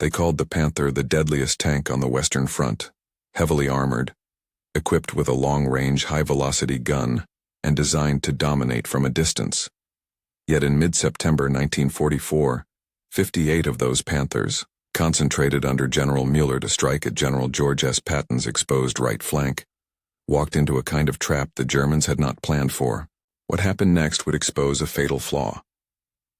They called the Panther the deadliest tank on the Western Front, heavily armored, equipped with a long-range, high-velocity gun, and designed to dominate from a distance. Yet in mid-September 1944, 58 of those Panthers, concentrated under General Müller to strike at General George S. Patton's exposed right flank, walked into a kind of trap the Germans had not planned for. What happened next would expose a fatal flaw.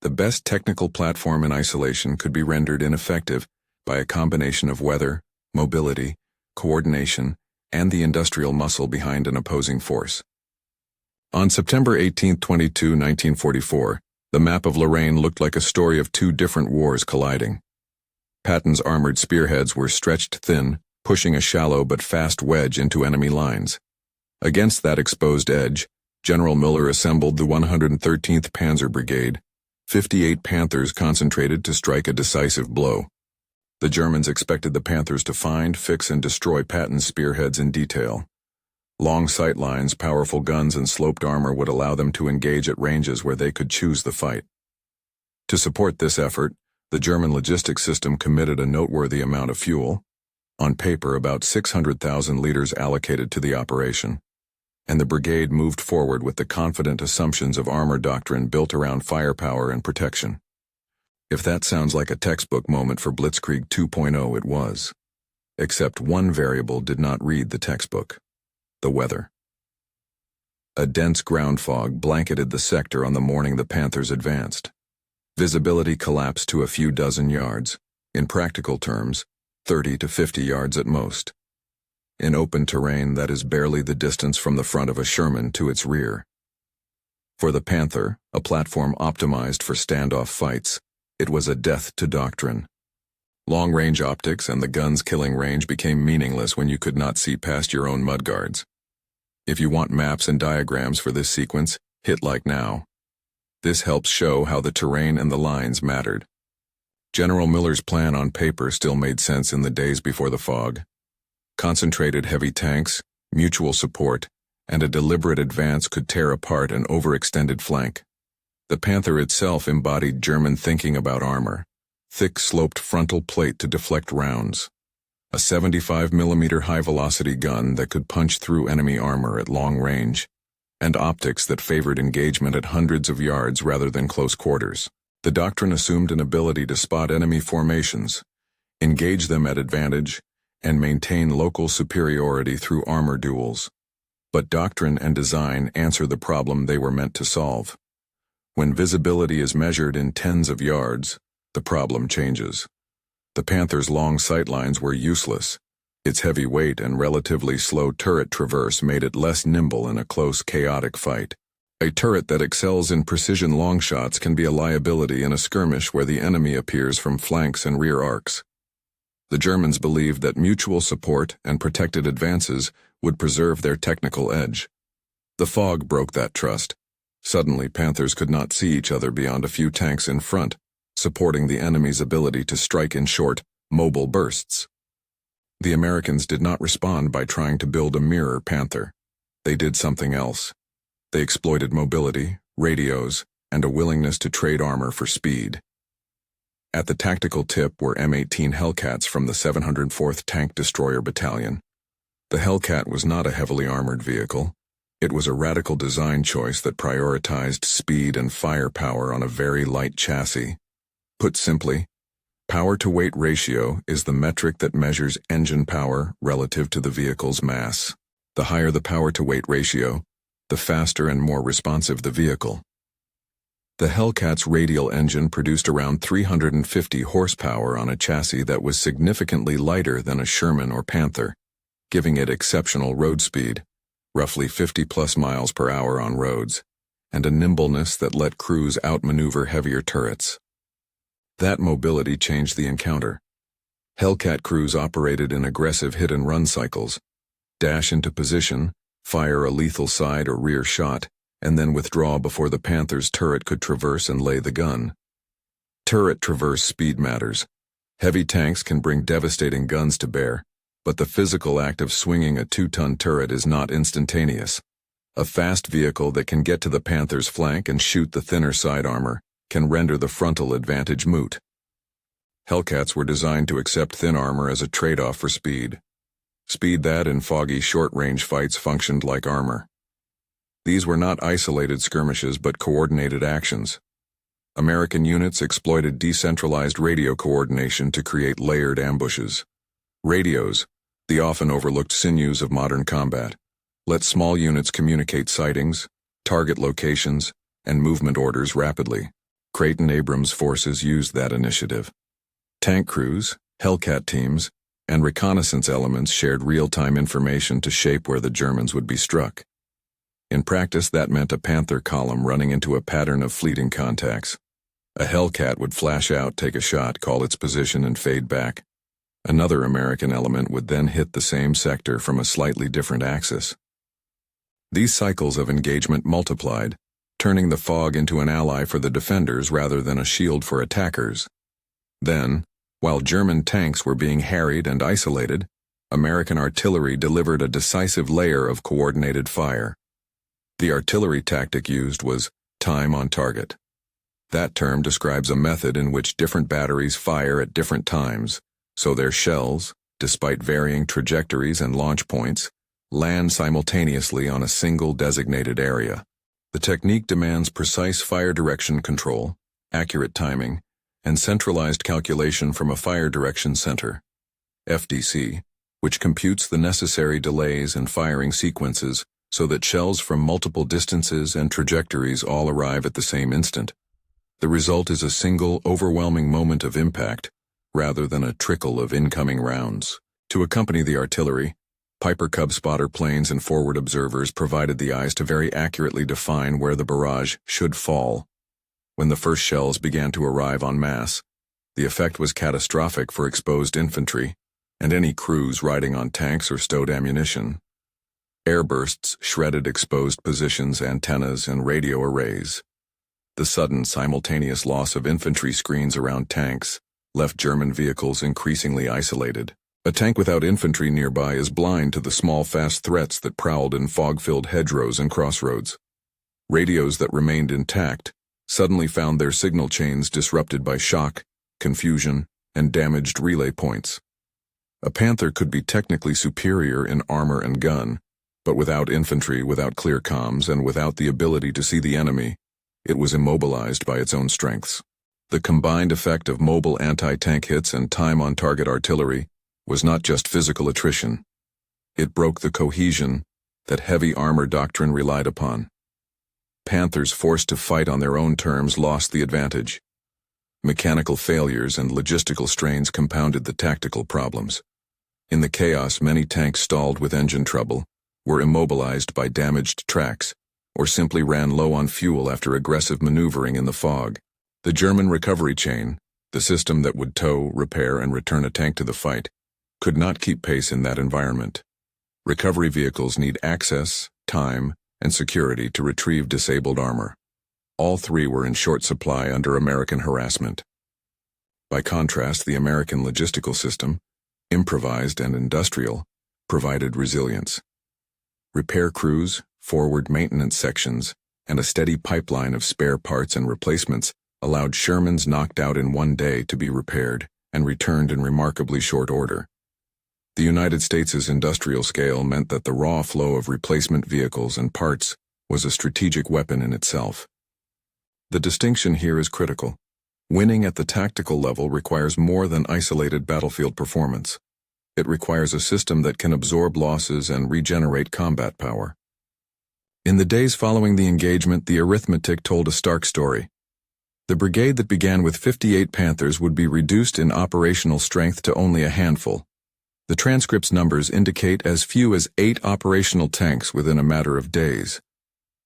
The best technical platform in isolation could be rendered ineffective by a combination of weather, mobility, coordination, and the industrial muscle behind an opposing force. On September 18, 1944, the map of Lorraine looked like a story of two different wars colliding. Patton's armored spearheads were stretched thin, pushing a shallow but fast wedge into enemy lines. Against that exposed edge, General Müller assembled the 113th Panzer Brigade, 58 Panthers concentrated to strike a decisive blow. The Germans expected the Panthers to find, fix, and destroy Patton's spearheads in detail. Long sight lines, powerful guns, and sloped armor would allow them to engage at ranges where they could choose the fight. To support this effort, the German logistics system committed a noteworthy amount of fuel, on paper about 600,000 liters allocated to the operation, and the brigade moved forward with the confident assumptions of armor doctrine built around firepower and protection. If that sounds like a textbook moment for Blitzkrieg 2.0, it was. Except one variable did not read the textbook: the weather. A dense ground fog blanketed the sector on the morning the Panthers advanced. Visibility collapsed to a few dozen yards, in practical terms, 30 to 50 yards at most. In open terrain, that is barely the distance from the front of a Sherman to its rear. For the Panther, a platform optimized for standoff fights, it was a death to doctrine. Long-range optics and the gun's killing range became meaningless when you could not see past your own mudguards. If you want maps and diagrams for this sequence, hit like now. This helps show how the terrain and the lines mattered. General Müller's plan on paper still made sense in the days before the fog. Concentrated heavy tanks, mutual support, and a deliberate advance could tear apart an overextended flank. The Panther itself embodied German thinking about armor: thick sloped frontal plate to deflect rounds, a 75mm high-velocity gun that could punch through enemy armor at long range, and optics that favored engagement at hundreds of yards rather than close quarters. The doctrine assumed an ability to spot enemy formations, engage them at advantage, and maintain local superiority through armor duels. But doctrine and design answer the problem they were meant to solve. When visibility is measured in tens of yards, the problem changes. The Panther's long sightlines were useless. Its heavy weight and relatively slow turret traverse made it less nimble in a close, chaotic fight. A turret that excels in precision long shots can be a liability in a skirmish where the enemy appears from flanks and rear arcs. The Germans believed that mutual support and protected advances would preserve their technical edge. The fog broke that trust. Suddenly, Panthers could not see each other beyond a few tanks in front, supporting the enemy's ability to strike in short, mobile bursts. The Americans did not respond by trying to build a mirror Panther. They did something else. They exploited mobility, radios, and a willingness to trade armor for speed. At the tactical tip were M18 Hellcats from the 704th Tank Destroyer Battalion. The Hellcat was not a heavily armored vehicle. It was a radical design choice that prioritized speed and firepower on a very light chassis. Put simply, power-to-weight ratio is the metric that measures engine power relative to the vehicle's mass. The higher the power-to-weight ratio, the faster and more responsive the vehicle. The Hellcat's radial engine produced around 350 horsepower on a chassis that was significantly lighter than a Sherman or Panther, giving it exceptional road speed, roughly 50+ miles per hour on roads, and a nimbleness that let crews outmaneuver heavier turrets. That mobility changed the encounter. Hellcat crews operated in aggressive hit-and-run cycles, dash into position, fire a lethal side or rear shot, and then withdraw before the Panther's turret could traverse and lay the gun. Turret traverse speed matters. Heavy tanks can bring devastating guns to bear, but the physical act of swinging a 2-ton turret is not instantaneous. A fast vehicle that can get to the Panther's flank and shoot the thinner side armor can render the frontal advantage moot. Hellcats were designed to accept thin armor as a trade-off for speed. Speed that, in foggy, short-range fights, functioned like armor. These were not isolated skirmishes but coordinated actions. American units exploited decentralized radio coordination to create layered ambushes. Radios, the often overlooked sinews of modern combat, let small units communicate sightings, target locations, and movement orders rapidly. Creighton Abrams forces used that initiative. Tank crews, Hellcat teams, and reconnaissance elements shared real-time information to shape where the Germans would be struck. In practice, that meant a Panther column running into a pattern of fleeting contacts. A Hellcat would flash out, take a shot, call its position, and fade back. Another American element would then hit the same sector from a slightly different axis. These cycles of engagement multiplied, turning the fog into an ally for the defenders rather than a shield for attackers. Then, while German tanks were being harried and isolated, American artillery delivered a decisive layer of coordinated fire. The artillery tactic used was time on target. That term describes a method in which different batteries fire at different times, so their shells, despite varying trajectories and launch points, land simultaneously on a single designated area. The technique demands precise fire direction control, accurate timing, and centralized calculation from a fire direction center, FDC, which computes the necessary delays and firing sequences so that shells from multiple distances and trajectories all arrive at the same instant. The result is a single, overwhelming moment of impact, rather than a trickle of incoming rounds. To accompany the artillery, Piper Cub spotter planes and forward observers provided the eyes to very accurately define where the barrage should fall. When the first shells began to arrive en masse, the effect was catastrophic for exposed infantry and any crews riding on tanks or stowed ammunition. Airbursts shredded exposed positions, antennas, and radio arrays. The sudden, simultaneous loss of infantry screens around tanks left German vehicles increasingly isolated. A tank without infantry nearby is blind to the small, fast threats that prowled in fog-filled hedgerows and crossroads. Radios that remained intact suddenly found their signal chains disrupted by shock, confusion, and damaged relay points. A Panther could be technically superior in armor and gun, but without infantry, without clear comms, and without the ability to see the enemy, it was immobilized by its own strengths. The combined effect of mobile anti-tank hits and time-on-target artillery was not just physical attrition. It broke the cohesion that heavy armor doctrine relied upon. Panthers forced to fight on their own terms lost the advantage. Mechanical failures and logistical strains compounded the tactical problems. In the chaos, many tanks stalled with engine trouble, were immobilized by damaged tracks, or simply ran low on fuel after aggressive maneuvering in the fog. The German recovery chain, the system that would tow, repair, and return a tank to the fight, could not keep pace in that environment. Recovery vehicles need access, time, and security to retrieve disabled armor. All three were in short supply under American harassment. By contrast, the American logistical system, improvised and industrial, provided resilience. Repair crews, forward maintenance sections, and a steady pipeline of spare parts and replacements allowed Shermans knocked out in one day to be repaired and returned in remarkably short order. The United States' industrial scale meant that the raw flow of replacement vehicles and parts was a strategic weapon in itself. The distinction here is critical. Winning at the tactical level requires more than isolated battlefield performance. It requires a system that can absorb losses and regenerate combat power. In the days following the engagement, the arithmetic told a stark story. The brigade that began with 58 Panthers would be reduced in operational strength to only a handful. The transcript's numbers indicate as few as 8 operational tanks within a matter of days,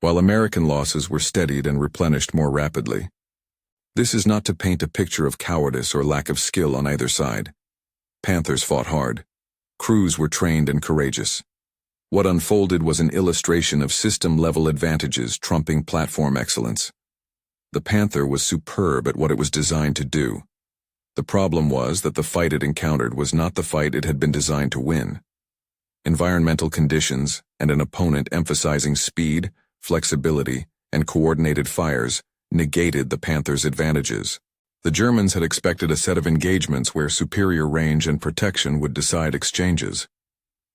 while American losses were steadied and replenished more rapidly. This is not to paint a picture of cowardice or lack of skill on either side. Panthers fought hard. Crews were trained and courageous. What unfolded was an illustration of system-level advantages trumping platform excellence. The Panther was superb at what it was designed to do. The problem was that the fight it encountered was not the fight it had been designed to win. Environmental conditions and an opponent emphasizing speed, flexibility, and coordinated fires negated the Panther's advantages. The Germans had expected a set of engagements where superior range and protection would decide exchanges.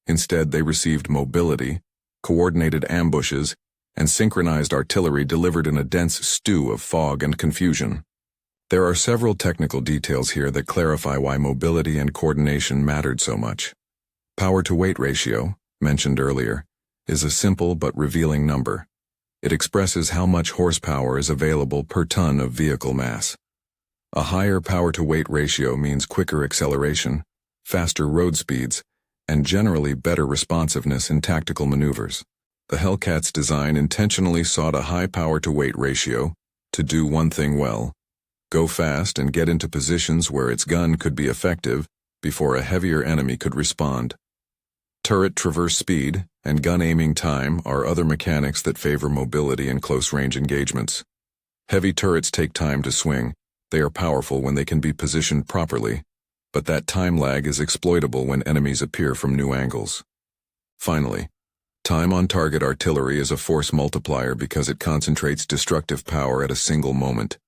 Instead, they received mobility, coordinated ambushes, and synchronized artillery delivered in a dense stew of fog and confusion. There are several technical details here that clarify why mobility and coordination mattered so much. Power-to-weight ratio, mentioned earlier, is a simple but revealing number. It expresses how much horsepower is available per ton of vehicle mass. A higher power-to-weight ratio means quicker acceleration, faster road speeds, and generally better responsiveness in tactical maneuvers. The Hellcat's design intentionally sought a high power-to-weight ratio to do one thing well: go fast and get into positions where its gun could be effective before a heavier enemy could respond. Turret traverse speed and gun aiming time are other mechanics that favor mobility in close-range engagements. Heavy turrets take time to swing. They are powerful when they can be positioned properly, but that time lag is exploitable when enemies appear from new angles. Finally, time-on-target artillery is a force multiplier because it concentrates destructive power at a single moment,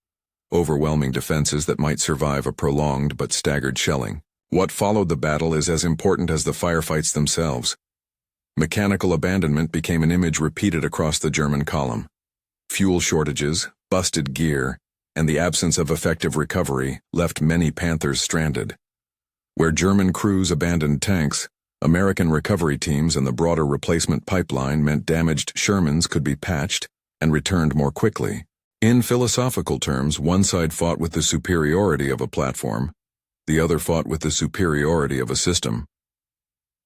overwhelming defenses that might survive a prolonged but staggered shelling. What followed the battle is as important as the firefights themselves. Mechanical abandonment became an image repeated across the German column. Fuel shortages, busted gear, and the absence of effective recovery left many Panthers stranded. Where German crews abandoned tanks, American recovery teams and the broader replacement pipeline meant damaged Shermans could be patched and returned more quickly. In philosophical terms, one side fought with the superiority of a platform, the other fought with the superiority of a system.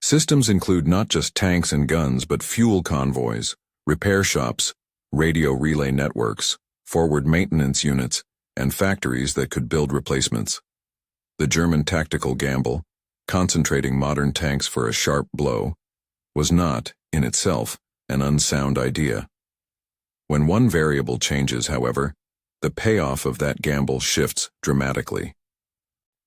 Systems include not just tanks and guns, but fuel convoys, repair shops, radio relay networks, forward maintenance units, and factories that could build replacements. The German tactical gamble, concentrating modern tanks for a sharp blow, was not, in itself, an unsound idea. When one variable changes, however, the payoff of that gamble shifts dramatically.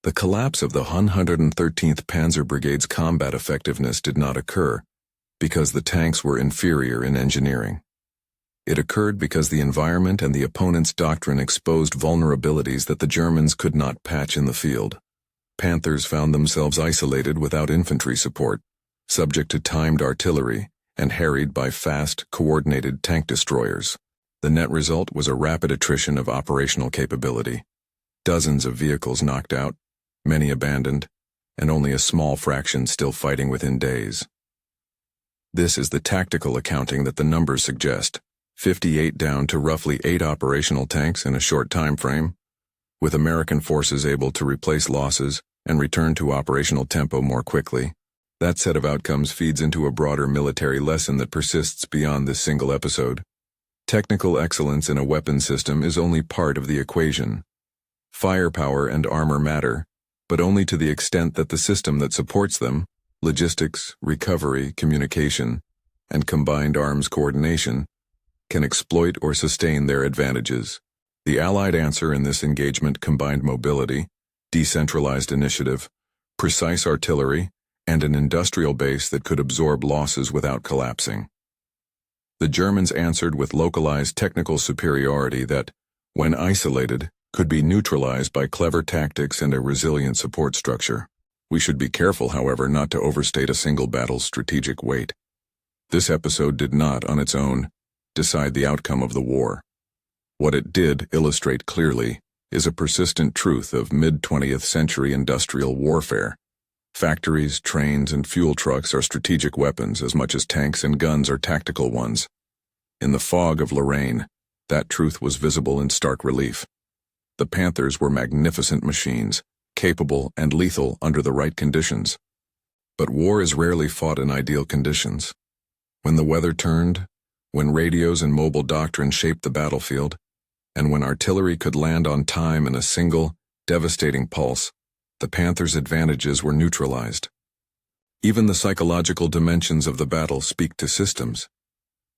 The collapse of the 113th Panzer Brigade's combat effectiveness did not occur because the tanks were inferior in engineering. It occurred because the environment and the opponent's doctrine exposed vulnerabilities that the Germans could not patch in the field. Panthers found themselves isolated without infantry support, subject to timed artillery, and harried by fast, coordinated tank destroyers. The net result was a rapid attrition of operational capability. Dozens of vehicles knocked out, many abandoned, and only a small fraction still fighting within days. This is the tactical accounting that the numbers suggest: 58 down to roughly 8 operational tanks in a short time frame, with American forces able to replace losses and return to operational tempo more quickly. That set of outcomes feeds into a broader military lesson that persists beyond this single episode. Technical excellence in a weapon system is only part of the equation. Firepower and armor matter, but only to the extent that the system that supports them, logistics, recovery, communication, and combined arms coordination, can exploit or sustain their advantages. The Allied answer in this engagement combined mobility, decentralized initiative, precise artillery, and an industrial base that could absorb losses without collapsing. The Germans answered with localized technical superiority that, when isolated, could be neutralized by clever tactics and a resilient support structure. We should be careful, however, not to overstate a single battle's strategic weight. This episode did not, on its own, decide the outcome of the war. What it did illustrate clearly is a persistent truth of mid-20th century industrial warfare. Factories, trains, and fuel trucks are strategic weapons as much as tanks and guns are tactical ones. In the fog of Lorraine, that truth was visible in stark relief. The Panthers were magnificent machines, capable and lethal under the right conditions. But war is rarely fought in ideal conditions. When the weather turned, when radios and mobile doctrine shaped the battlefield, and when artillery could land on time in a single, devastating pulse, the Panthers' advantages were neutralized. Even the psychological dimensions of the battle speak to systems.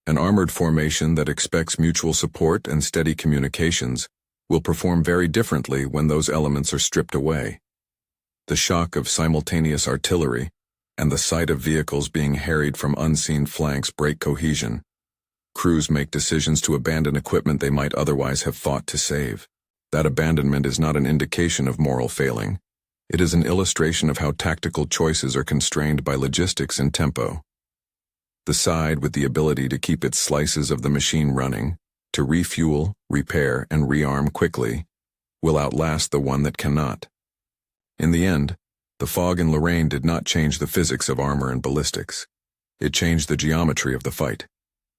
An armored formation that expects mutual support and steady communications will perform very differently when those elements are stripped away. The shock of simultaneous artillery and the sight of vehicles being harried from unseen flanks break cohesion. Crews make decisions to abandon equipment they might otherwise have fought to save. That abandonment is not an indication of moral failing. It is an illustration of how tactical choices are constrained by logistics and tempo. The side with the ability to keep its slices of the machine running, to refuel, repair, and rearm quickly, will outlast the one that cannot. In the end, the fog in Lorraine did not change the physics of armor and ballistics. It changed the geometry of the fight.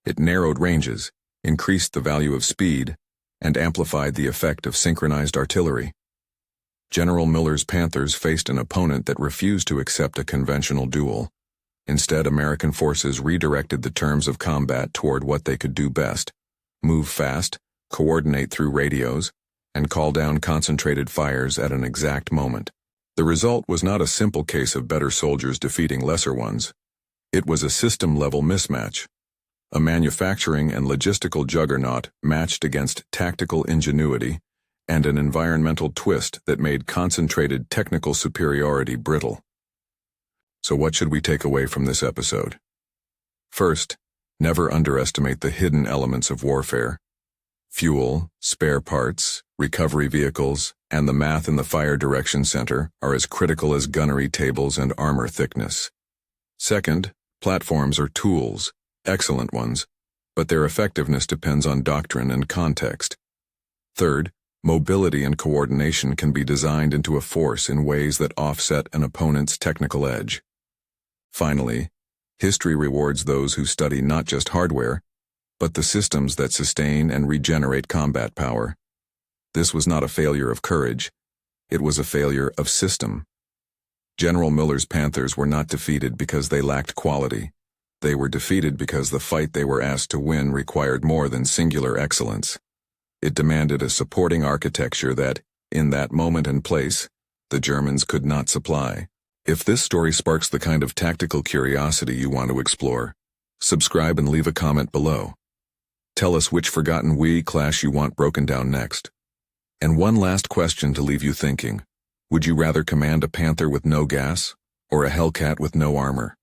It narrowed ranges, increased the value of speed, and amplified the effect of synchronized artillery. General Müller's Panthers faced an opponent that refused to accept a conventional duel. Instead, American forces redirected the terms of combat toward what they could do best: move fast, coordinate through radios, and call down concentrated fires at an exact moment. The result was not a simple case of better soldiers defeating lesser ones. It was a system-level mismatch. A manufacturing and logistical juggernaut matched against tactical ingenuity and an environmental twist that made concentrated technical superiority brittle. So what should we take away from this episode? First, never underestimate the hidden elements of warfare. Fuel, spare parts, recovery vehicles, and the math in the fire direction center are as critical as gunnery tables and armor thickness. Second, platforms are tools, excellent ones, but their effectiveness depends on doctrine and context. Third, mobility and coordination can be designed into a force in ways that offset an opponent's technical edge. Finally, history rewards those who study not just hardware, but the systems that sustain and regenerate combat power. This was not a failure of courage. It was a failure of system. General Müller's Panthers were not defeated because they lacked quality. They were defeated because the fight they were asked to win required more than singular excellence. It demanded a supporting architecture that, in that moment and place, the Germans could not supply. If this story sparks the kind of tactical curiosity you want to explore, subscribe and leave a comment below. Tell us which forgotten clash you want broken down next. And one last question to leave you thinking. Would you rather command a Panther with no gas, or a Hellcat with no armor?